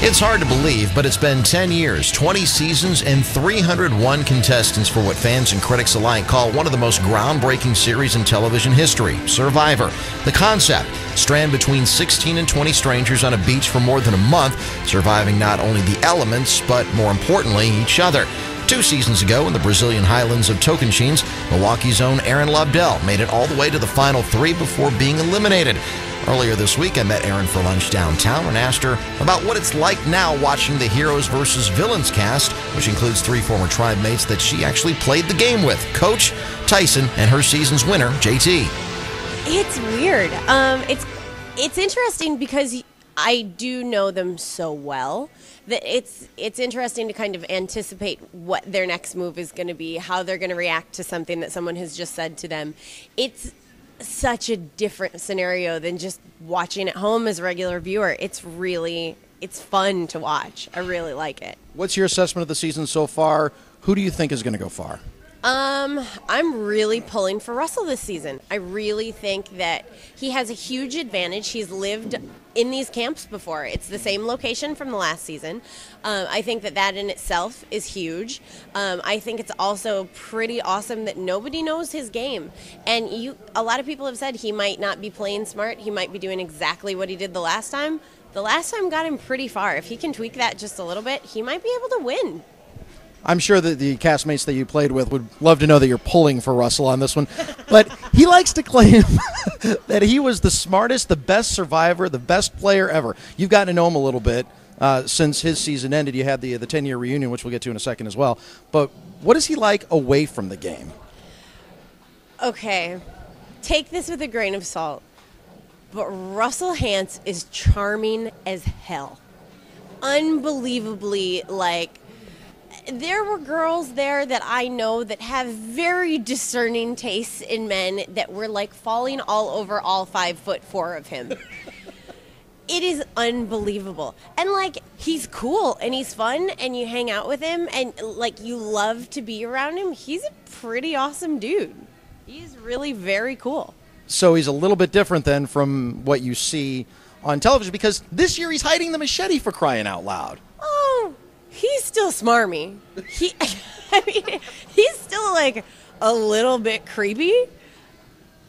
It's hard to believe, but it's been 10 years, 20 seasons, and 301 contestants for what fans and critics alike call one of the most groundbreaking series in television history, Survivor. The concept, strand between 16 and 20 strangers on a beach for more than a month, surviving not only the elements, but more importantly, each other. 2 seasons ago, in the Brazilian highlands of Tocantins, Milwaukee's own Erinn Lobdell made it all the way to the final 3 before being eliminated. Earlier this week, I met Erinn for lunch downtown and asked her about what it's like now watching the Heroes vs. Villains cast, which includes 3 former tribe mates that she actually played the game with, Coach, Tyson, and her season's winner, JT. It's weird. It's interesting because I do know them so well that it's interesting to kind of anticipate what their next move is going to be, how they're going to react to something that someone has just said to them. It's such a different scenario than just watching at home as a regular viewer. It's fun to watch. I really like it. What's your assessment of the season so far? Who do you think is going to go far? I'm really pulling for Russell this season. I really think that he has a huge advantage. He's lived in these camps before. It's the same location from the last season. I think that in itself is huge. I think it's also pretty awesome that nobody knows his game. And a lot of people have said he might not be playing smart. He might be doing exactly what he did the last time. The last time got him pretty far. If he can tweak that just a little bit, he might be able to win. I'm sure that the castmates that you played with would love to know that you're pulling for Russell on this one. But he likes to claim that he was the smartest, the best survivor, the best player ever. You've gotten to know him a little bit since his season ended. You had the 10-year reunion, which we'll get to in a second as well. But what is he like away from the game? Okay, take this with a grain of salt. But Russell Hantz is charming as hell. Unbelievably, there were girls there that I know that have very discerning tastes in men that were falling all over all 5'4" of him. It is unbelievable. And he's cool and he's fun and you hang out with him and you love to be around him. He's a pretty awesome dude. He's really very cool. So he's a little bit different then from what you see on television, because this year he's hiding the machete, for crying out loud. Oh, he's still smarmy. He's still a little bit creepy,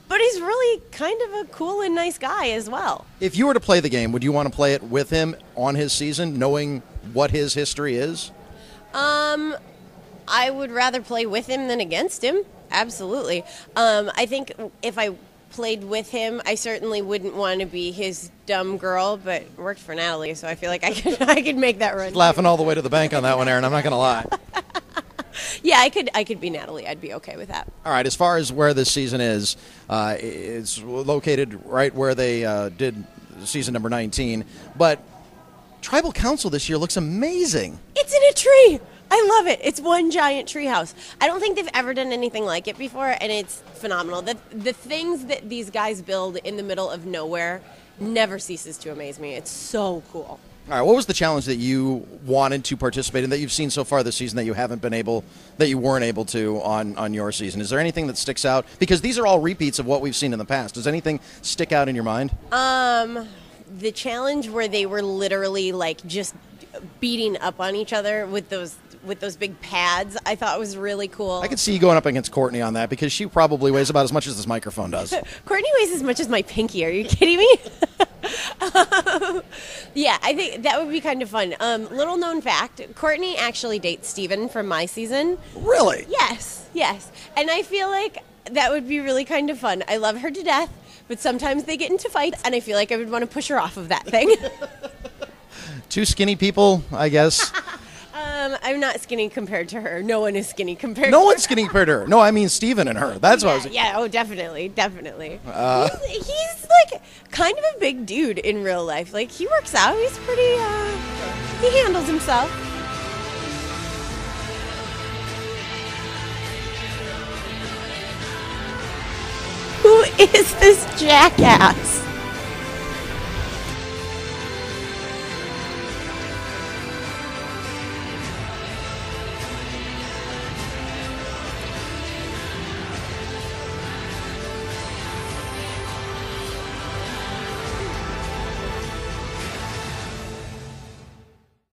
but he's really kind of a cool and nice guy as well. If you were to play the game, would you want to play it with him on his season, knowing what his history is? I would rather play with him than against him. Absolutely. I think if I played with him, I certainly wouldn't want to be his dumb girl, but it worked for Natalie, so I feel like I could make that run. Laughing all the way to the bank on that one, Erinn. I'm not going to lie. Yeah, I could be Natalie. I'd be okay with that. All right, as far as where this season is, it's located right where they did season number 19, but Tribal Council this year looks amazing. It's in a tree. I love it. It's one giant treehouse. I don't think they've ever done anything like it before, and it's phenomenal. The things that these guys build in the middle of nowhere never ceases to amaze me. It's so cool. All right, what was the challenge that you wanted to participate in that you've seen so far this season that you weren't able to on your season? Is there anything that sticks out? Because these are all repeats of what we've seen in the past. Does anything stick out in your mind? The challenge where they were literally just beating up on each other with those big pads, I thought was really cool. I could see you going up against Courtney on that, because she probably weighs about as much as this microphone does. Courtney weighs as much as my pinky. Are you kidding me? Yeah, I think that would be kind of fun. Little known fact, Courtney actually dates Steven from my season. Really? Yes. And I feel like that would be really kind of fun. I love her to death, but sometimes they get into fights, and I feel like I would want to push her off of that thing. 2 skinny people, I guess. I'm not skinny compared to her. No one is skinny compared to her. No one's skinny compared to her. No, I mean Steven and her. That's what I was... Yeah, oh, definitely. He's kind of a big dude in real life. He works out. He's pretty, he handles himself. Who is this jackass?